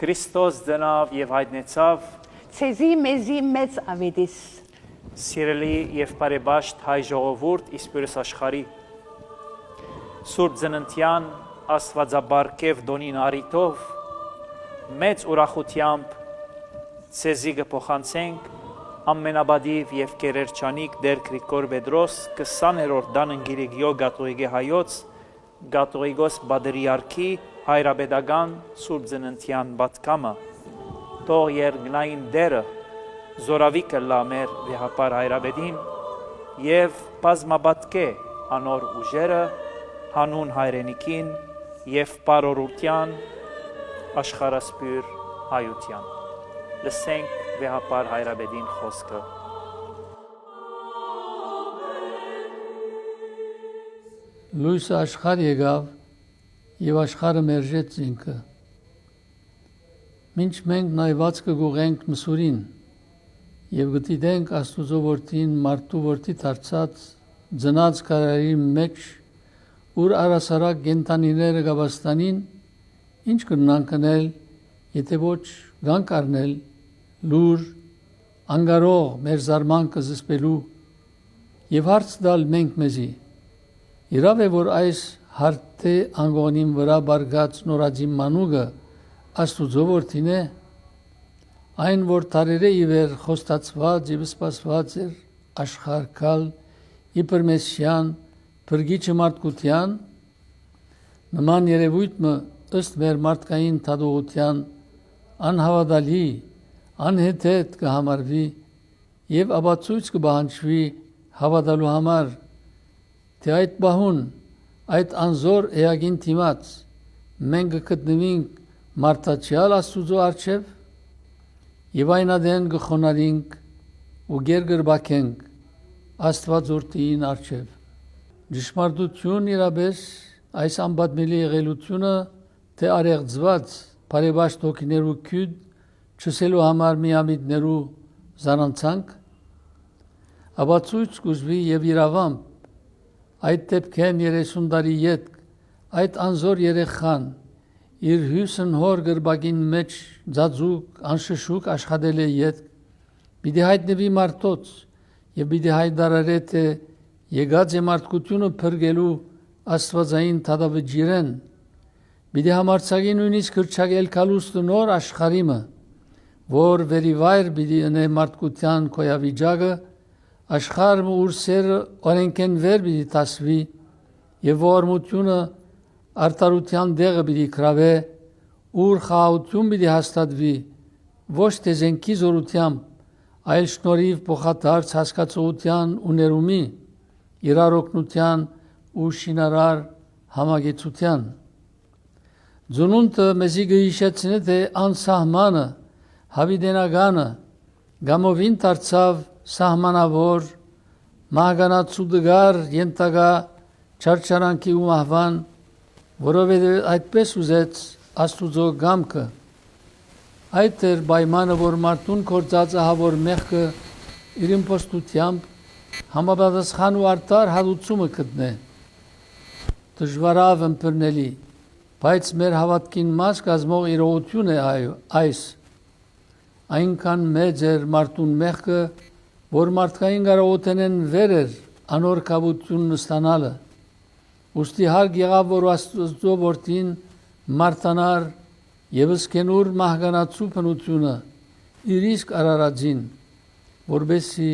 Քրիստոս դնավ եւ հայտնեցավ Ցեզի մեզի մեծ ավետիս սիրելի եւ բարեբաշտ հայ ժողովուրդ իսպիրս աշխարհի Սուրբ Ծննդյան Աստվածաբարգև դոնին արիտով մեծ ուրախությամբ ցեզի կփոխանցենք ամենաբադիվ եւ կերերչանիկ Դեր Գրիգոր Պետրոս 20-րդ դանընգիրիգյո գատողիկե հայոց Գատողիկոս Բադրիարքի հայրաբեդական Սուրբ Ծննդյան բատկամը թող երգնային դերը զորավիկը լա մեր վեհապար հայրաբեդին եւ բազմաբատկե անոր ուժերը հանուն հայրենիքին եւ բարօրության աշխարհասփյուր հայության լսենք վեհապար հայրաբեդին խոսքը Լույսը աշխարհ եկավ եւ աշխարհը մերժեց ինքը Մինչ մենք նայված կգուղենք մսուրին եւ գտիդենք Աստուծո որդին մարդու որդի դարձած ծնած կարարի մեջ ուր արասարակ գենտանիները գաբաստանին ինչ կնանք անել եթե ոչ գանք առնել լուր անգարող մեր զարմանքը զսպելու եւ հարց տալ մենք մեզի Իրավ է որ այս հարթե անգոնին վրա բարգած նորաձի մանուկը Աստուծո որդին է այն որ տարերե իվեր խոստացված եւ սպասված էր աշխարհքալ իբր մեսիան բրգիչը մարդկության նման երևույթը ըստ մեր մարդկային թադողության անհավատալի անհեթեթ կհամարվի եւ ապացույց կբանջվի հավատալու համար թե այդ բահուն այդ անզոր էագին թիմած մենք կգտնվենք Մարտաչյալ Աստուծո արչև եւ այն ադեն գխոնարինք ու գերգրբակենք Աստված որդին արչև Ճշմարտություն իրապես այս անբատմելի եղելությունը թե արեղծված բարեբաշտ հոգիներու քյուդ չսելու համար միամիտներու զանանցանք ապացույց կուզվի եւ իրավամբ այդ դեպքեն 30 տարի յետ այդ անզոր երեխան իր հյուսն հոր գրբակին մեջ ձածուկ անշշուկ աշխատել է յետ պիտի հայտնվի մարդոց եւ պիտի հայտարարե թե եկած է մարդկությունը փրկելու աստվածային թադավջիրեն պիտի համարցակի նույնիսկ քրչակել կալուստը նոր աշխարհիմը որ վերիվայր պիտի ընե մարդկության կոյավիճակը աշխարհը ուրսերը օրենքեն վեր պիտի տասվի եւ ողորմությունը արտարության դեղը պիտի գրավե ուր խաղաղություն պիտի հաստատվի ոչ թե զենքի զորությամբ այլ շնորհիվ փոխադարձ հասկացողության ու ներումի իրարօգնության ու շինարար համագեցության Ձունունտը մեզի գհիշեցնե թե անսահմանը հավիդենականը գամովին դարձավ սահմանավոր մահկանացու դգար ենտագա չարչարանքի ու մահվան որովհետև այդպես ուզեց Աստուծո գամքը այդ էր պայմանը որ մարդուն կործած ահավոր մեղքը իր իմպոստությամբ համապատասխան ու արդար հատուցումը գտնե դժվարավ ըմբռնելի բայց մեր հավատքին մաս կազմող իրողություն է այս այնքան մեծ էր մարդուն մեղքը որ մարդկային կարողութենեն վեր էր անոր կավությունն ստանալը Ոստի հարկ եղավ որ Աստծո որդին մարտանար եւ սկենուր մահկանացու բնությունը իր իսկ արարածին որբեսի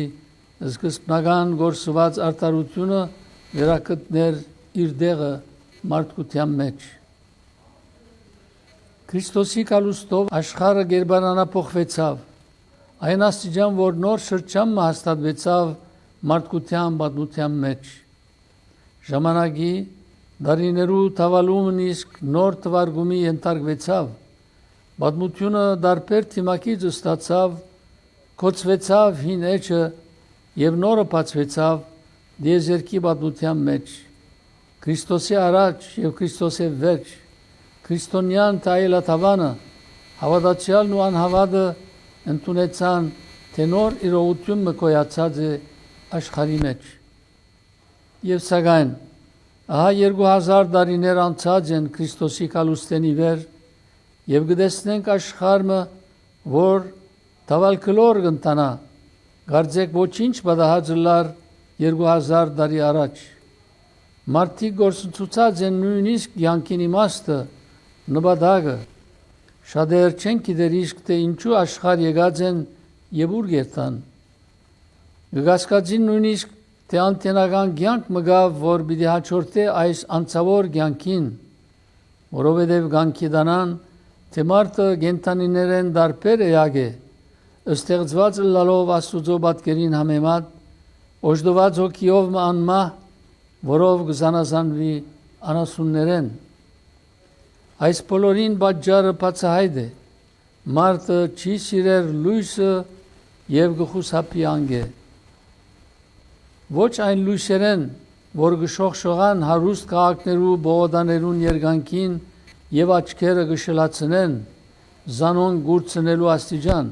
սկզբնական գործված արտարությունը վերակտներ իր դեղը մարդկության մեջ Քրիստոսի կալուստով աշխարհը գերբարանափոխվեցավ այն աստիճան որ նոր շրջան հաստատվեցավ մարդկության պատմության մեջ Ժամանակի դարիներու թավալումն իսկ նոր թվարգումի ենթարկվեցավ պատմությունը դարբեր թիմակից ստացավ կոչվեցավ հին էջը եւ նորը բացվեցավ դիեզերքի պատմության մեջ Քրիստոսի առաջ եւ Քրիստոսի վերջ քրիստոնյան տայելաթավանը հավատացյալն ու անհավատը ընդունեցան թե նոր իրողություն մկոյացած է աշխարհի մեջ Եվ սակայն, ահա 2000 տարիներ անցած են Քրիստոսի կալուստենի վեր եւ գտեսնենք աշխարհը, որ տավալ կլոր կընտանա, գարձեք ոչինչ բադահած լար 2000 տարի առաջ։ Մարդիկ գործընծուցած են նույնիսկ յանքին իմաստը, նպատակը։ Շատեր չեն գիտեր իսկ թե ինչու աշխարհ եկած են եւ ուր գերտան։ Գասկածին նույնիսկ թե անտենական կյանք մգավ, որ պիտի հաջորդե այս անցավոր կյանքին, որովհետև կյանքի դանան, թե մարդը կենդանիներեն դարբեր էակ է, ստեղծված լալով Աստուծո պատկերին համեմատ, օժտված հոգիով անմահ, որով կզանազանվի անասուններեն։ Այս բոլորին պատճառը բացահայտ է, մարդը չի սիրեր լույսը եւ գխուսափի անգե։ Ոչ այն լույսերեն, որ գշողշողան հարուստ քաղաքներու բողոդաներուն երգանքին եւ աչքերը գշլացնեն, զանոն գուրցնելու աստիճան,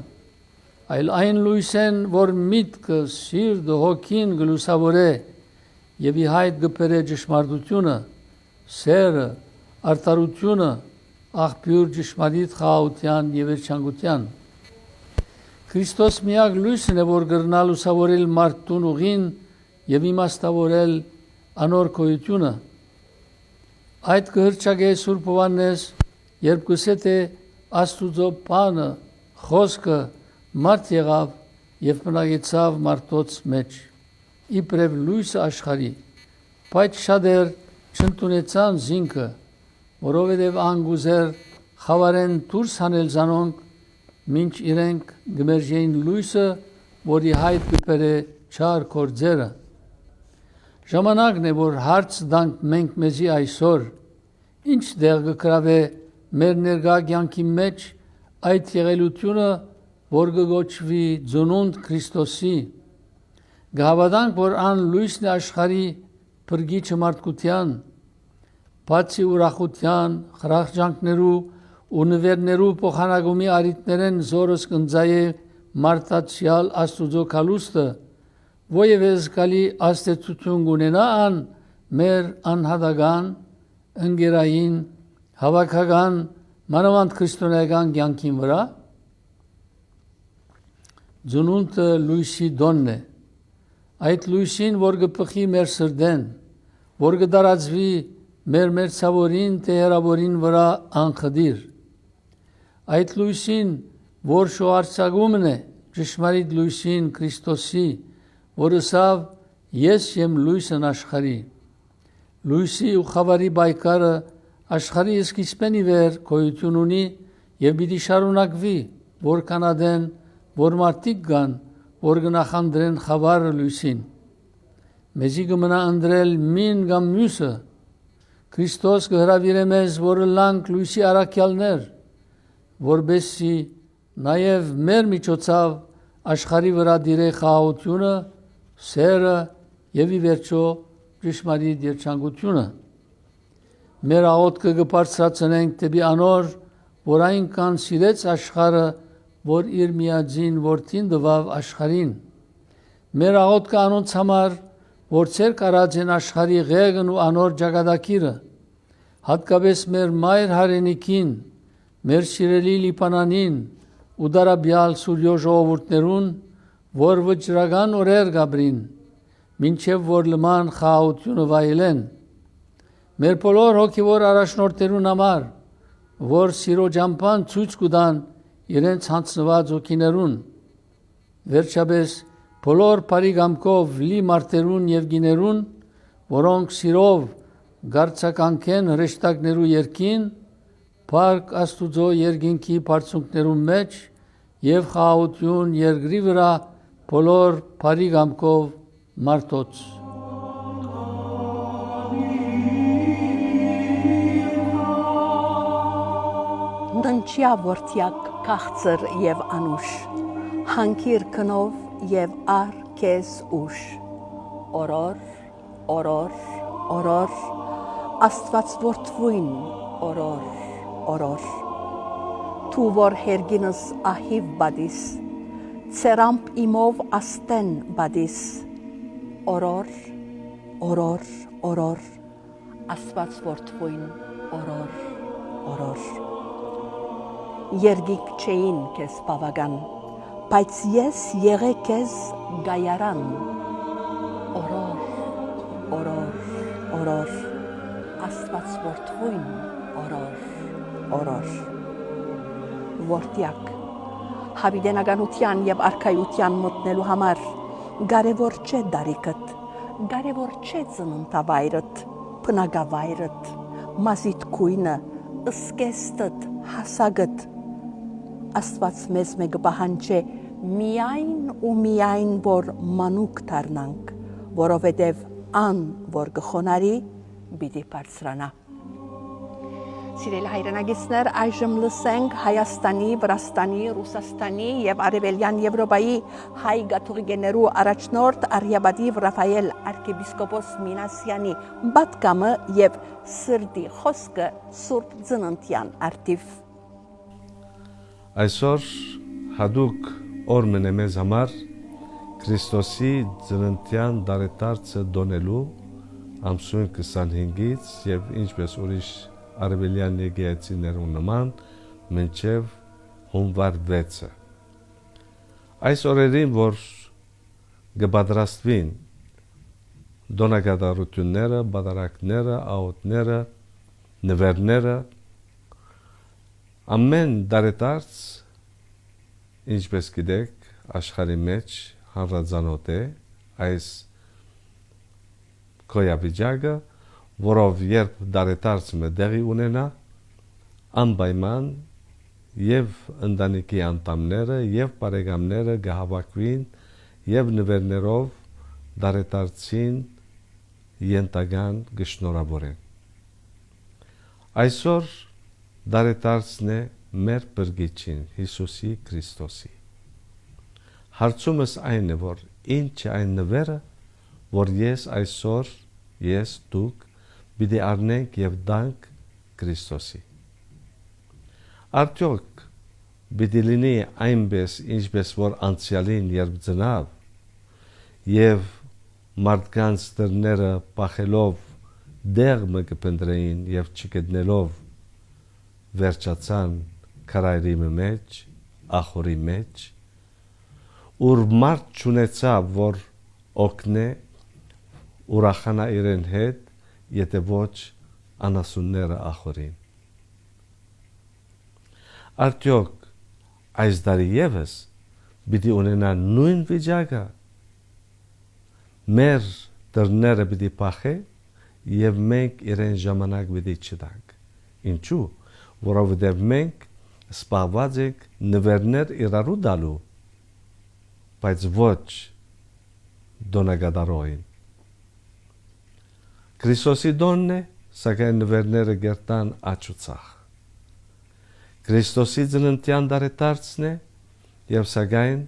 այլ այն լույսեն, որ միտքը, սիրտը, հոգին գլուսավորե եւ ի հայտ գբերե ճշմարտությունը, սերը, արդարությունը, աղբյուր ճշմարիտ խաղաղության եւ երջանկության։ Քրիստոս միակ լույսն է, որ գրնա լուսավորել մարդուն ուղին եւ իմաստավորել անոր գոյությունը։ Այդ կհրճագե Սուրբ Հովհաննես, երբ գսե թե Աստուծո բանը, խոսքը մարդ եղավ եւ մնագեցավ մարդոց մեջ, իբրև լույսը աշխարհի, բայց շատեր չընդունեցան զինքը, որովհետև անգուզեր խավարեն դուրս հանել զանոնք, մինչ իրենք գմերժեին լույսը, որի հայտ կբերե չար գործերը։ Ժամանակն է, որ հարց դանք մենք մեզի այսօր, ինչ դեղ կգրավե մեր ներկա կյանքի մեջ այդ եղելությունը, որ կգոչվի ծնունդ Քրիստոսի, կհավատանք, որ ան լույսն է աշխարհի փրկիչը մարդկության, բացի ուրախության, խրախճանքներու ու նվերներու փոխանակումի արիտներեն զորս կնձայե մարդացյալ Աստուծո կալուստը, ոևէ զգալի աստեցություն կունենա ան մեր անհատական, ընկերային, հավաքական, մանավանդ քրիստոնեական կյանքին վրա։ Ծնունդը լույսի դոնն է, այդ լույսին, որ կփխի մեր սրտեն, որ կդարածվի մեր մերձավորին թե հեռավորին վրա անխդիր, այդ լույսին, որ շոհարցակումն է ճշմարիտ լույսին Քրիստոսի, որ ըսավ ես եմ լույսն աշխարհի, լույսի ու խավարի բայկարը աշխարհի սկիզբեն ի վեր գոյություն ունի եւ պիտի շարունակվի, որքան ադեն, որ մարդիկ կան, որ կնախանդրեն խավարը լույսին։ Մեզի կմնա ընտրել մին կամ մյուսը, Քրիստոս կհրավիրե մեզ, որ լանք լույսի առաքյալներ, որբեսի նաև մեր միջոցով աշխարհի վրա դիրե խաղաղությունը, սերը եւ ի վերջո ճշմարիտ երջանկությունը։ Մեր աղոթքը կբարձրացնենք դեպի անոր, որ այնքան սիրեց աշխարհը, որ իր միածին որդին տվավ աշխարհին։ Մեր աղոթքը անոնց համար, որ ցեր կարած են աշխարհի ղեղն ու անոր ճակատագիրը, հատկապես մեր մայր հայրենիքին, մեր սիրելի Լիբանանին ու դարաբյալ Սուրյո ժողովուրդներուն, որ վճռական օրեր գաբրին, մինչև որ լման խաղաղությունը վայելեն։ Մեր բոլոր հոգևոր առաջնորդներուն համար, որ սիրո ճամփան ցույց կտան իրենց հանձնված հոգիներուն, վերջապես բոլոր բարի կամքով լի մարդերուն եւ գիներուն, որոնք սիրով գարցականքեն հրեշտակներու երկին, Փառք Աստուծո երկինքի բարձունքներու մեջ եւ խաղաղություն երկրի վրա բոլոր բարի կամքով մարդոց։ Ննչյա որդյակ քաղցր եւ անուշ, հանկիր քնով եւ ար քեզ ուշ, օրոր, օրոր, օրոր, Աստված որդվույն, օրոր, օրոր, Թու որ հերգինս ահիվ բադիս, ցերամp իմով աստեն բադիս, օրոր, օրոր, օրոր, Աստված որդվույն, օրոր, օրոր։ երգիկ չէին քեզ բավական, բայց ես եղե քեզ գայարան, օրոր, օրոր, օրոր, Աստված որդվույն, օրոր, օրոր, որդյակ, հավիդենականության և արքայության մտնելու համար, կարևոր չէ դարիքդ, կարևոր չէ ծննդավայրդ, բնակավայրդ, մազիդ քույնը, ըսկեստդ, հասագդ, Աստված մեզ մեկը պահանջե միայն ու միայն, որ մանուկ դառնանք, որովհետև ան, որ կխոնարի, պիտի բարձրանա։ Սիրելի հայրենագիտներ, այժմ լսենք Հայաստանի, Վրաստանի, Ռուսաստանի և Արևելյան Եվրոպայի հայ կաթողիկեներու առաջնորդ Արիաբադիվ Ռաֆայել arczepiskopos Մինասյանի պատգամը և սրտի խոսքը Սուրբ Ծննդյան արդիվ։ Այսօր հadouk օրմն է մեզ համար Քրիստոսի ծննդյան դարետարցը դոնելու ամսուն 25-ից և ինչպես ուրիշ արևելյան եկեղեցիներու նման մինչև հունվար 6-ը։ Այս օրերին, որ կպատրաստվին դոնակատարությունները, բադարակները, աղոթները, նվերները, ամեն դարետարց, ինչպես գիտեք, աշխարհի մեջ հանրազանոթ է այս գոյավիճակը, որով երբ դարետարցը դեղի ունենա, անպայման եւ ընտանիքի անդամները եւ բարեկամները կհավաքվին եւ նվերներով դարետարցին ենթական կշնորհավորեն։ Այսօր դարետարցն է մեր բրգիչին Հիսուսի Քրիստոսի։ Հարցումս այն է, որ ինչ է այն նվերը, որ ես այսօր դուք պիտի առնենք եւ դանք Քրիստոսի։ Արդյոք պիտի լինի այնպես, ինչպես որ անցյալին երբ ծնավ եւ մարդկանց դռները պախելով դեղը կփնտրեին եւ չգտնելով վերջացան քարայրի մեջ, ախորի մեջ, ուր մարդ չունեցավ, որ օգնե ուրախանա իրեն հետ, եթե ոչ անասունները ախորին։ Արդյոք այս դարի եւս պիտի ունենա նույն վիճակը, մեր դռները պիտի փախե եւ մենք իրեն ժամանակ պիտի չտանք։ Ինչու՞, որովհետեւ մենք սպասված ենք նվերներ իրարու դալու, բայց ոչ դոնակատարողին։ Քրիստոսի դոնն է, սակայն նվերները գերտան աչուցախ։ Քրիստոսի ծննդյան դարետարցն է, եւ սակայն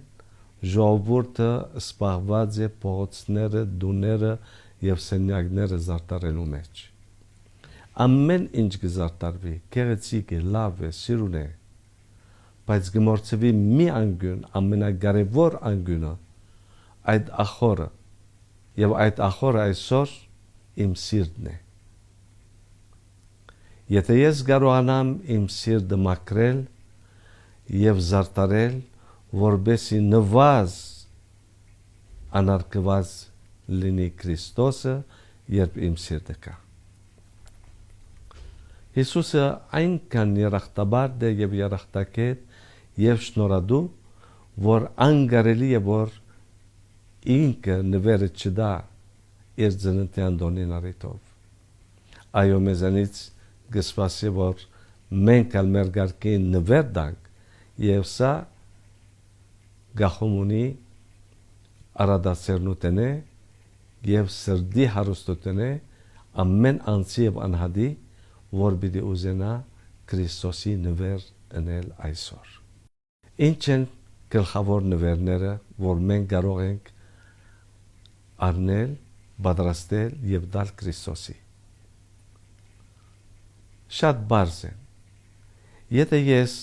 ժողովուրդը սպասված է փողոցները, դուները եւ սենյակները զարդարելու մեջ։ Ամեն ինչ կզարդարվի, գեղեցիկ է, լավ է, սիրուն է, բայց կմոռցվի մի անգուն, ամենակարևոր անգունը, այդ ախորը, եւ այդ ախորը այսօր իմ սիրտն է։ Եթե ես կարողանամ իմ սիրտը մաքրել եւ զարդարել, որբեսի նվազ անարգված լինի Քրիստոսը, երբ իմ սիրտը կա։ Հիսուսը այնքան երախտաբար է եւ երախտակետ եւ շնորհադու, որ անկարելի է որ ինքը նվերը չդա իր ծննդյան դոնին առիթով։ Այո, մեզանից կսպասի, որ մենք ալ մեր գարկին նվեր դանք եւ սա գախում ունի արադասերնուտեն է եւ սրդի հարուստուտեն է ամեն անձի եւ անհադի, որ պիտի ուզենա Քրիստոսի նվեր ընել այսօր։ Ինչ են գլխավոր նվերները, որ մենք կարող ենք առնել, պատրաստել եւ դալ Քրիստոսի։ Շատ բարձ է։ Եթե ես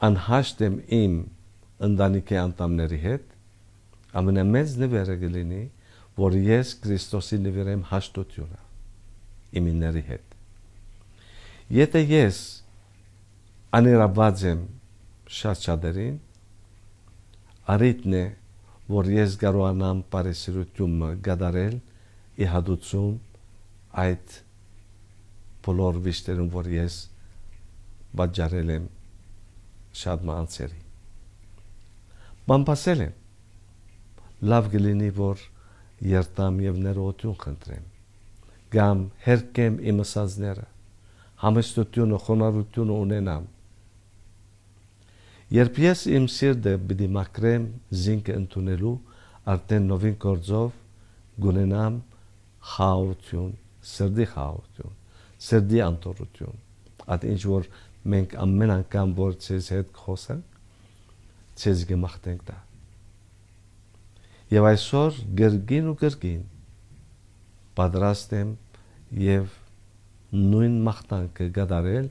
անհաշտ եմ իմ ընտանիքի անդամների հետ, ամենամեծ նվերը կլինի, որ ես Քրիստոսի նվիրեմ հաշտությունը իմիների հետ։ Եթե ես Աներաբաց եմ շատ շատերին, առիթն է, որ ես կարողանամ բարեսիրությունը գադարել ի հատուցում այդ բոլոր վիշտերում, որ ես պատճառել եմ շատ մանցերի։ Բամբասել եմ, լավ գլինի, որ երտամ և ներողություն խնդրեմ, կամ հերկեմ իմ ասածները, համեստությունը, խոնարհությունը ունենամ։ Երբ ես իմ սիրտը պիտի մաքրեմ զինքը ընդունելու, արդեն նովին գործով գունենամ խաղաղություն, սրտի խաղաղություն, սրտի անտորություն, այդ ինչ որ մենք ամեն անգամ որ ցեզ հետ խոսենք, ցեզ կմաղթենք դա։ Եվ այսօր գրգին ու գրգին պատրաստ եմ և նույն մաղթանքը կատարել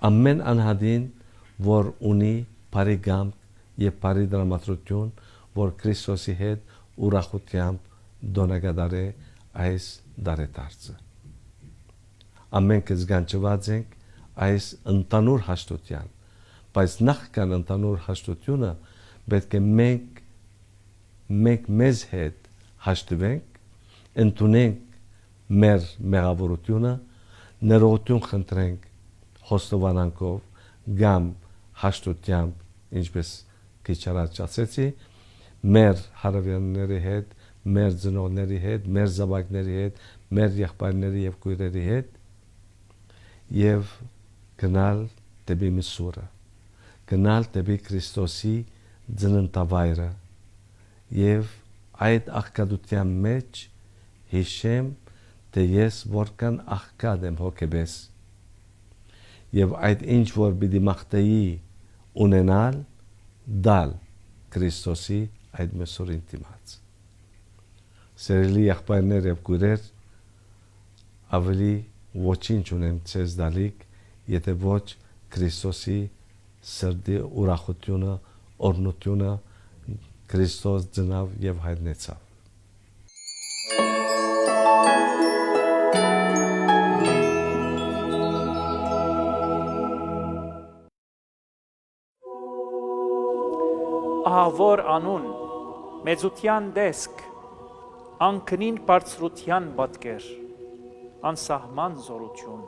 ամեն անհատին, որ ունի բարի կամք և բարի տրամադրություն, որ Քրիստոսի հետ ուրախությամբ դոնակատարե այս դարեդարձը։ Ամենքս գանչված ենք այս ընդանուր հաշտության, բայց նախքան ընդանուր հաշտությունը պետք է մենք մեզ հետ հաշտվենք, ընդունենք մեր մեղավորությունը, ներողություն խնդրենք խոստովանանքով կամ հաշտությամբ, ինչպես քիչ առաջ ասեցի, մեր հարևանների հետ, մեր ծնողների հետ, մեր զավակների հետ, մեր եղբայրների և քույրերի հետ և գնալ դեպի Միսուրը, գնալ դեպի Քրիստոսի ծննդավայրը և այդ աղքատության մեջ հիշեմ, թե ես որքան աղքատ եմ հոգեպես և այդ ինչ որ պիտի մաղթեի ունենալ, դալ Քրիստոսի այդ Միսուրին դիմաց։ Սիրելի եղբայրներ և քույրեր, ավելի ոչինչ ունեմ ցեզ տալիք, եթե ոչ Քրիստոսի սրտի ուրախությունը, օրհնությունը, Քրիստոս ծնավ և հայտնեցավ։ Ահավոր անուն, մեծության դեսք, անքնին բարձրության պատկեր, անսահման զորություն,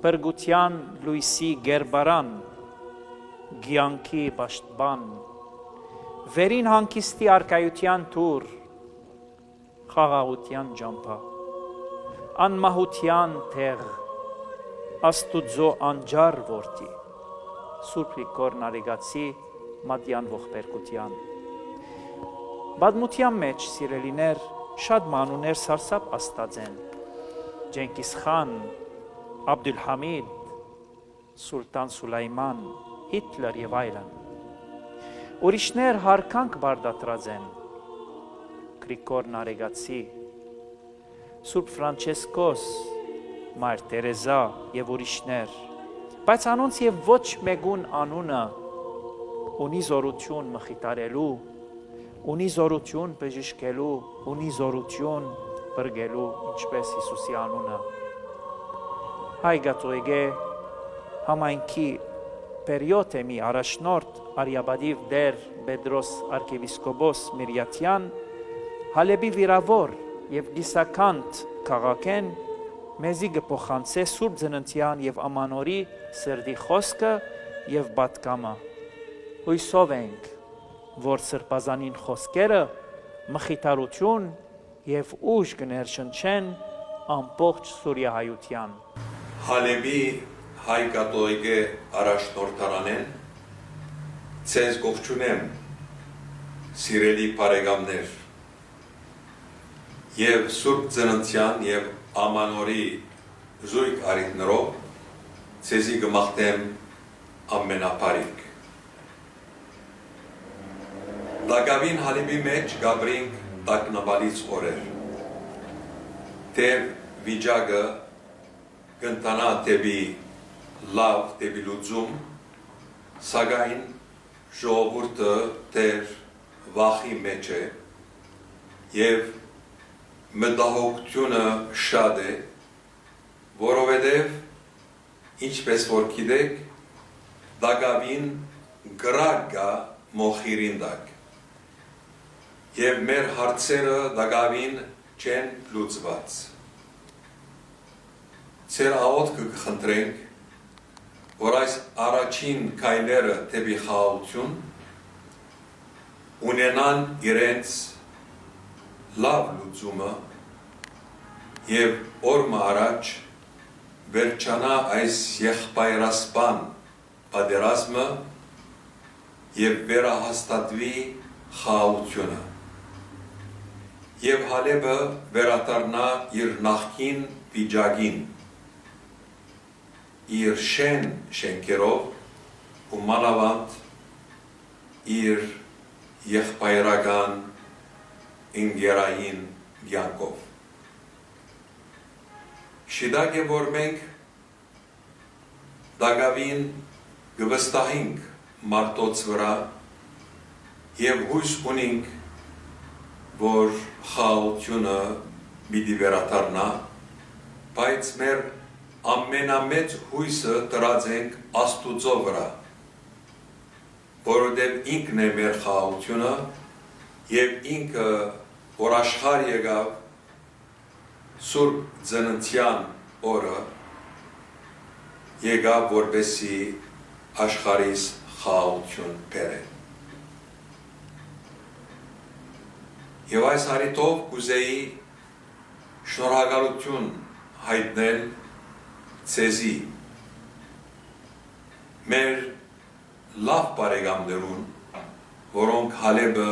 բրգության լույսի գերբարան, գյանքի պաշտպան, վերին հանգիստի արկայության թուր, խաղաղության ջամփա, անմահության թեղ, Աստուծո անջար որդի, Սուրբ Գրիգոր Նարեգացի մատյան ողբերգության։ Պատմության մեջ, սիրելիներ, շատ մանուներ սարսափ աստած են, Ջենքիս խան, Աբդուլհամիդ, Սուլտան Սուլայման, Հիտլեր և այլն։ Ուրիշներ հարկանք բարդատրած են, Գրիգոր Նարեգացի, Սուրբ Ֆրանչեսկոս, Մայր Տերեզա և ուրիշներ, բայց անոնց և ոչ մեկուն անունը ունի զորություն մխիթարելու, ունի զորություն բժշկելու, ունի զորություն բրգելու, ինչպես Հիսուսի անունը։ Հայ գատոյգե համայնքի պերիոթեմի առաջնորդ Արիաբադիվ դեր Պետրոս արքևիսկոպոս Միրյատյան Հալեբի վիրավոր և լիսականդ քաղաքեն մեզի գփոխանցե Սուրբ Ծննդյան և Ամանորի սրդի խոսքը և պատգամը։ Հույսով ենք, որ սրբազանին խոսքերը մխիթարություն և ուժ կներշնչեն ամբողջ Սուրիահայության։ Հալեբի հայ կաթոլիկե առաջնորդարանեն ցեզ գողջունեմ, սիրելի բարեկամներ, և Սուրբ Ծննդյան և Ամանորի զույգ առիթներով ցեզի կմաղթեմ ամենաբարիք։ Լագավին Հալեբի մեջ գաբրինք տագնապալից օրեր, թեև վիճակը կընթանա դեպի լավ, դեպի լուծում, սակայն ժողովուրդը դեռ վախի մեջ է և մտահոգությունը շատ է, որովհետև ինչպես որ գիտեք, դակավին գրակ կա մոխիրին տակ։ Եվ մեր հարցերը դակավին չեն լուծված։ Ձեր աղոթքը կխնդրենք, որ այս առաջին քայլերը դեպի խաղաղություն ունենան իրենց լավ լուծումը եւ օրը առաջ վերջանա այս եղբայրասպան պատերազմը եւ վերահաստատվի խաղաղությունը եւ Հալեբը վերադառնա իր նախկին վիճակին իր շենքերով ու մանավանդ իր եղբայրական ինգերային կյանքով։ Շիդակ է, որ մենք դակավին կվստահենք մարդոց վրա եւ հույս ունենք, որ խաղաղությունը պիտի վերադառնա, բայց մեր ամենամեծ հույսը դրած ենք Աստուծո վրա, որովհետև ինքն է մեր խաղաղությունը եւ ինքը որ աշխարհ եկավ Սուրբ Ծննդյան օրը եկավ որպեսզի աշխարհիս խաղաղություն բերե։ Եվ այս հարիտով կուզեի շնորհակալություն հայտնել ցեզի մեր լավ բարեկամներուն, որոնք Հալեբը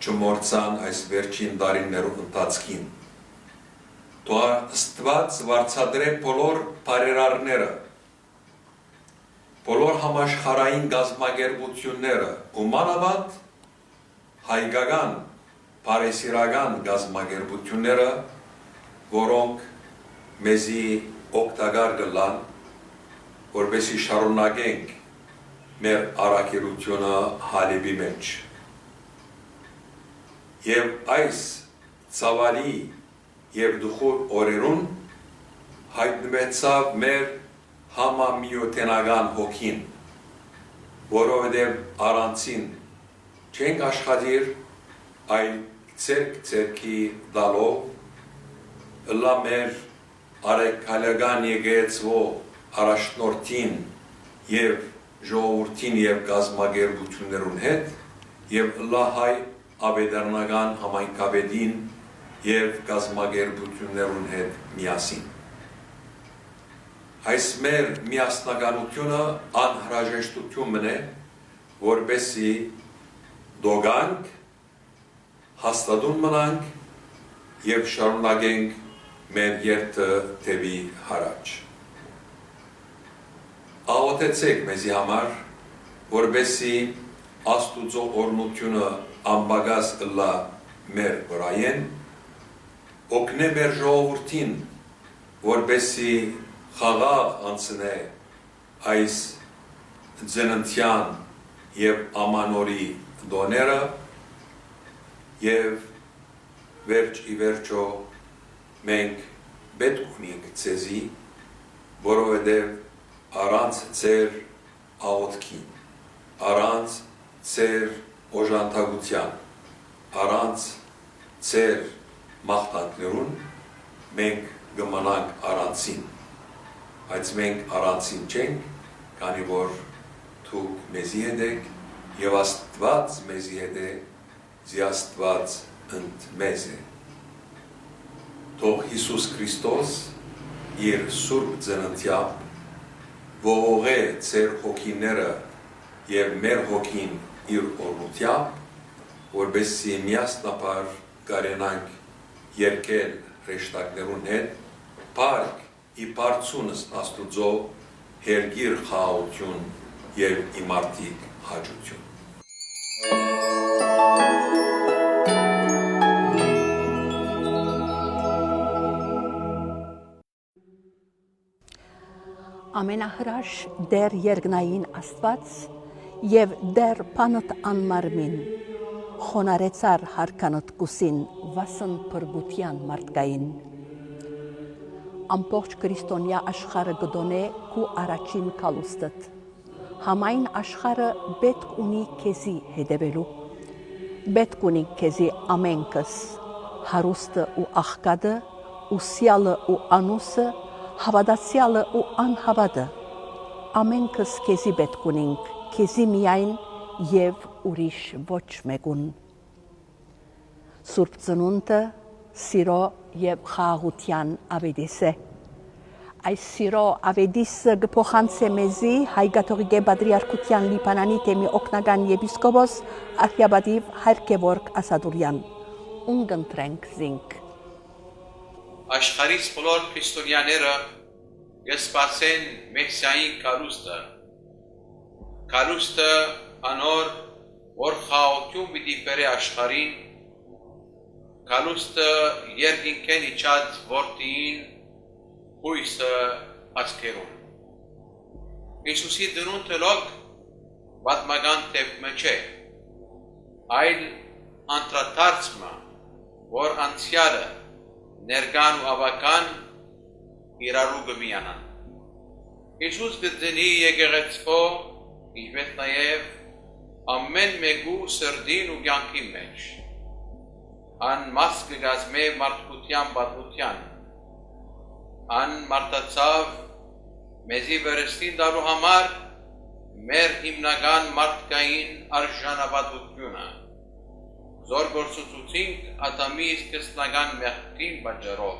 չմոռացան այս վերջին տարիներու ընթացքին։ Թող Աստված վարձատրե բոլոր բարերարները, բոլոր համաշխարհային գազམ་ագերբությունները ու մանավանդ հայկական բարեսիրական գազམ་ագերբությունները, որոնք մեզի օգտակար կլան, որպեսզի շարունակենք մեր առաքելությունը Հալեբի մեջ։ Եվ այս ցավալի եւ դուխոր օրերուն հայտնվեցավ մեր համամիութենական հոգին, որովհետև առանցին չենք աշխատիր, այլ ցերքի դալով լա մեր արեքալական եկեղեցու առաջնորդին եւ ժողովրդին եւ գազམ་ագերբություններուն հետ եւ լա հայ ավետարանական համայնքապետին եւ գազམ་ագերբություններուն հետ միասին։ Այս մեր միասնականությունը անհրաժեշտություն է, որպեսզի դոգանք, հաստատուն մնանք եւ շարունակենք մեր երթը դեպի հարաճ։ Աղոթեցեք մեզի համար, որպեսզի Աստուծո օրհնությունը անբագաս ըլլա մեր վրայեն, օգնե մեր ժողովրդին, որպեսզի խաղաղ անցնե այս ծննդյան եւ ամանորի դոները եւ վերջ ի վերջո մենք պետք ունենք ցեզի, որովհետև առանց ձեր աղոթքի, առանց ձեր օժանդակության, առանց ձեր մաղթանքներուն մենք կմնանք առանցին, բայց մենք առանցին չենք, քանի որ դուք մեզի հետ եք եւ Աստված մեզի հետ է, Աստված ընդ մեզ է։ Թող Հիսուս Քրիստոս իր Սուրբ Ծննդյամբ ողողե ձեր հոգիները եւ մեր հոգին իր օրհնությամբ, որպեսզի միասնապար կարենանք երկել հրեշտակներուն հետ, փառք ի բարձունս Աստուծո հերգիր խաղաղություն եւ իմարտիկ հաճություն։ Ամենահրաշ դեր երկնային Աստված եւ դեր պանդ անմարմին, խոնարեցար հարկանդ կուսին վասն պրգության մարդկային։ ամբողջ քրիստոնյա աշխարհը գտոնե քու առաջին կալուստըտ։ Համայն աշխարհը պետք ունի քեզի հետևելու։ Պետք ունի քեզի ամենքս, հարուստը ու աղքատը, ուսյալը ու անուսը, հավատացյալը ու անհավատը։ Ամենքս քեզի պետք ունենք, քեզի միայն եւ ուրիշ ոչ մեկուն։ Սուրբ ծնունդը սիրո եւ խաղաղության ավետիս է։ Այս սիրո ավետիսը գփոխանցե մեզի հայ կաթողիկե պատրիարքության Լիբանանի թեմի օգնական եպիսկոպոս արխիեպադիվ Հայր Գևորգ Ասադուրյան։ Ունգընտրենք զինք։ Աշխարհից բոլոր քրիստոնյաները կսպասեն Մեսիային կալուստը։ Կալուստը անոր որ խաղաղություն պիտի բերե աշխարհին, կալուստը երկինքեն իջած որդին հույսը աչքերուն։ Հիսուսի դնունքը լոք պատմական թեփը չէ, այլ անդրադարձը, որ անցյալը, ներկան ու ավական իրարու կմիանան։ Հիսուս կդնի եկեղեցվո, ինչպես նաև ամեն մեկու սրդին ու կյանքի մեջ։ Ան մաս կգազմե մարդկության պատմության, ան մարդացավ մեզի վերստին դարու համար մեր հիմնական մարդկային արժանապատվությունը, զոր գործունեությունք ատամի սկզբնական մեղքին պատճառով։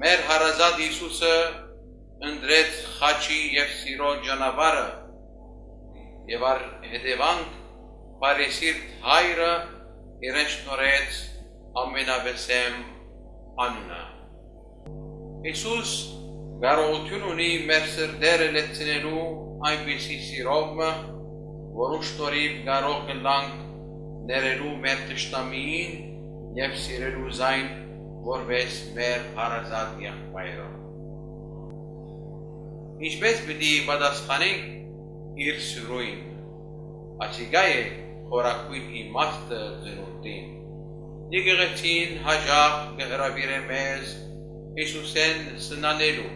Մեր հարազատ Հիսուսը ընդրեց խաչի եւ սիրո ճանապարհը եւ առ հետևանք բարեսիրտ հայրը իրեն շնորհեց ամենավեսեմ անունը։ Հիսուս կարողություն ունի մեր սրտերը լեցնելու այնպիսի սիրով, որու շնորհիվ կարող կլանք ներելու մեր թշնամիին եւ սիրելու զայն որպես մեր հարազատ եղբայրը։ Ինչպես պիտի պատասխանենք իր սիրույն, ասիկա է խորակույն իմաստը ծնունդին։ Եկեղեցին հաջող կհրավիրե մեզ Հիսուսեն սնանելու,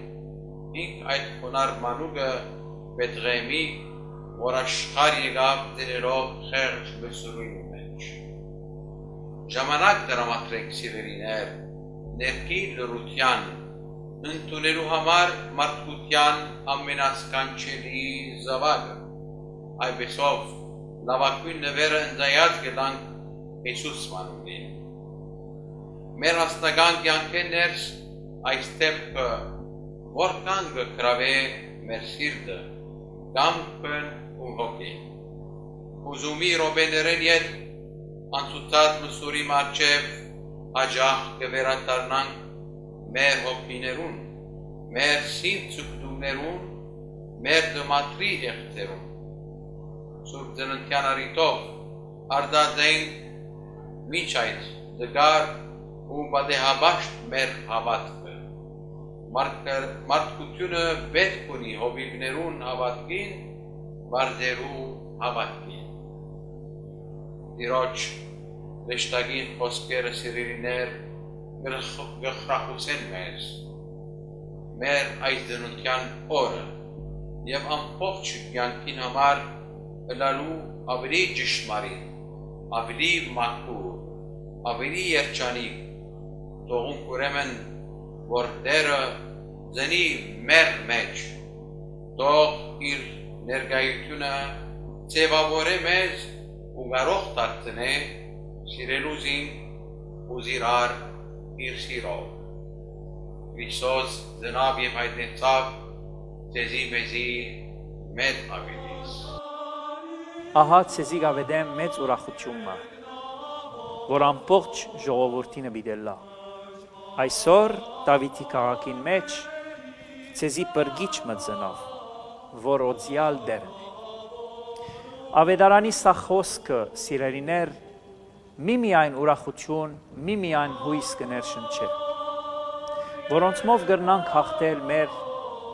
ինք այդ խոնար մանուկը Բեթղեմի, որ աշխարհ եկավ դերելով խեղճ բեսուրույնի մեջ։ Ժամանակ տրամադրենք սիրելիներ, ներքին լրության, ընդունելու համար մարդկության ամենասկանչելի զավակը, այդպեսով լավագույն նվերը ընծայած գտանք Հիսուս մանուկին։ Մեր հասնական կյանքեն ներս այս տեպքը որքան կգրավե մեր սիրտը, կամքն ու հոգին։ Ուզումի ռոբեներեն ետ անցուցած մսուրի մարչև հաջախ կվերադառնանք մեր հոգիներուն, մեր սին ծուկտումներուն, մեր դմատրի եղծերուն։ Սուրբ ծննդյան առիթով արդածենք մինչ այդ դգար ու պատեհաբաշտ մեր հավատքը։ Մարդկությունը պետք ունի հովիվներուն հավատքին, վարձերու հավատքին։ Տիրոջ վեշտագին խոսքերը սիրելիներ գխրախուսեն մեզ, մեր այս դնության օրը և ամբողջ կյանքին համար ըլալու ավելի ճշմարիտ, ավելի մաքուր, ավելի երջանիկ, թողունք ուրեմն որ Տերը ձնի մեր մեջ, թող իր ներկայությունը ձևավորե մեզ ու կարող դարձնե սիրելու զինք ու զիրար իր սիրով։ Քրիստոս ծնավ և հայտնեցավ ձեզի մեզի մեծ ավետիս։ Ահա ցեզի գավեդեմ մեծ ուրախությունը, որ ամբողջ ժողովրդինը բիդելա։ Այսօր Դավիթի քաղաքին մեջ ցեզի պրգիչ մծնավ, որ օձյալ դերն է։ Ավետարանի սա խոսքը, սիրելիներ, միմիայն ուրախություն, միմիայն հույս կներշնչե, որոնցմով գրնանք հաղթել մեր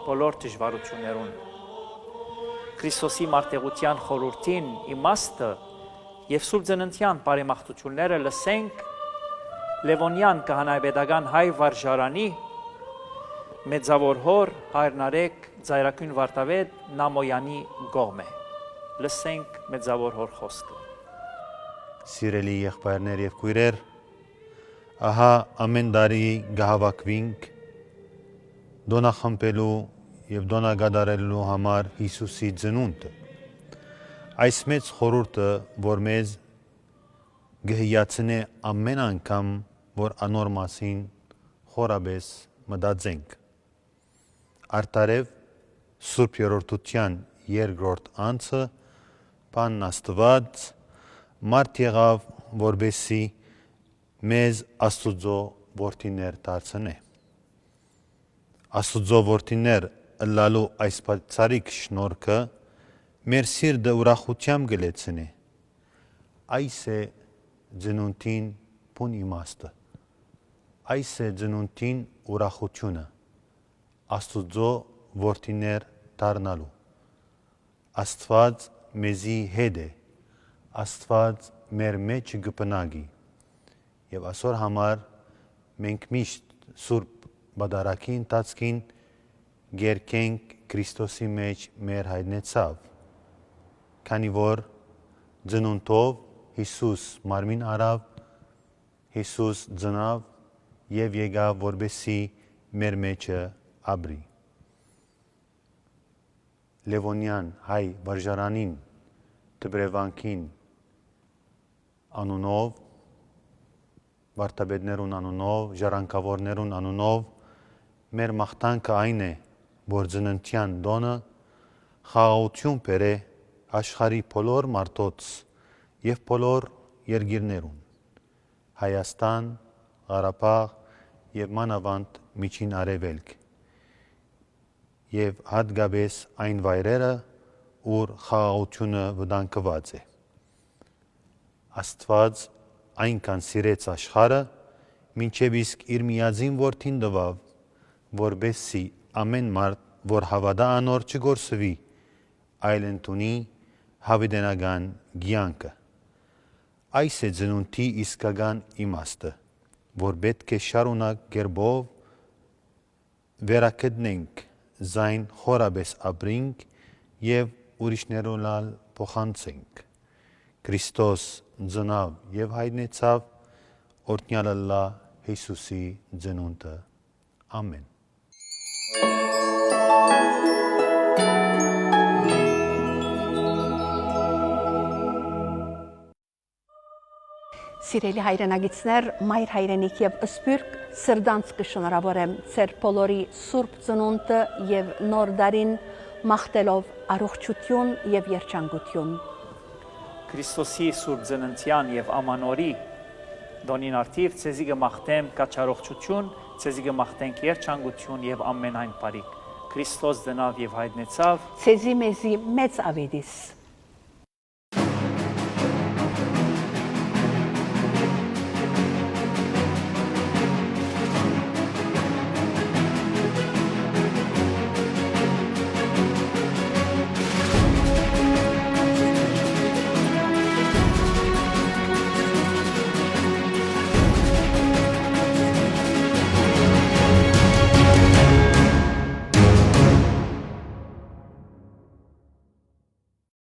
բոլոր դժվարություններուն։ Քրիստոսի մարտեղության խորհրդին իմաստը եւ Սուրբ Ծննդյան բարեմաղթությունները լսենք Լևոնյան կահանայապետական հայ վարժարանի մեծավոր հոր հայրնարեկ Ձայրակույն Վարդապետ Նամոյանի գողմ է։ Լսենք մեծավոր հոր խոսքը։ Սիրելի եղբայրներ եւ քույրեր, ահա ամեն տարի գահավաքվինք դոնախմբելու եւ դոնագադարելու համար Հիսուսի ծնունդը։ Այս մեծ խորհուրդը, որ մեզ գհիացնե ամեն անգամ, որ անոր մասին խորաբես մտածենք։ Արտարև Սուրբ Երորդության երկրորդ անձը Պանն Աստված մարդ եղավ, որբեսի մեզ Աստուծո որդիներ դարձնե։ Աստուծո որդիներ ըլլալու այս բացառիկ շնորհքը մեր սիրտը ուրախությամբ գլեցնե։ Այս է ծնունդին բուն իմաստը։ Այս է ծնունդին ուրախությունը։ Աստուծո որդիներ դառնալու։ Աստված մեզի հետ է, Աստված մեր մեջ կբնակի։ Եվ այսօր համար մենք միշտ Սուրբ Բադարակի ընթացքին գերկենք Քրիստոսի մեջ մեր հայտնեցավ, քանի որ ծնունդով Հիսուս մարմին արավ, Հիսուս ծնավ եւ եկավ, որբեսի մեր մեջը ապրի։ Լևոնյան հայ վարժարանին դբրևանքին անունով, վարդապետներուն անունով, ժառանգավորներուն անունով մեր մաղթանքը այն է, որ ծննդյան տոնը խաղաղություն բերե աշխարհի բոլոր մարդոց եւ բոլոր երկիրներուն, Հայաստան, Ղարաբաղ եւ մանավանդ Միջին Արևելք, եւ հատկապես այն վայրերը, ուր խաղաղությունը վտանգված է։ Աստված այնքան սիրեց աշխարհը, մինչև իսկ իր միածին որդին տվավ, որբեսի ամեն մարդ, որ հավատա անոր չգործվի, այլ ընդունի հավիտենական կյանքը։ Այս է ծնունդի իսկական իմաստը, որ պետք է շարունակ կերպով վերագտնենք, զայն խորաբես ապրենք եւ ուրիշներուն փոխանցենք։ Քրիստոս ծնավ եւ հայտնեցավ, օրհնյալ ըլլա Հիսուսի ծնունդը։ Ամեն։ Սիրելի հայրենագիցներ, մայր հայրենիք եւ սպյուրք սրդանց կշնորհավորեմ ձեր բոլորի Սուրբ ծնունդը եւ նոր դարին մաղթելով առողջություն եւ երջանկություն։ Քրիստոսի Սուրբ ծննդյան եւ ամանորի դոնին արդիվ ցեզի կմաղթեմ կաչառողջություն, ցեզի կմաղթենք երջանկություն եւ ամենայն բարիք։ Քրիստոս ծնավ եւ հայտնեցավ, Ցեզի մեզի մեծ ավետիս։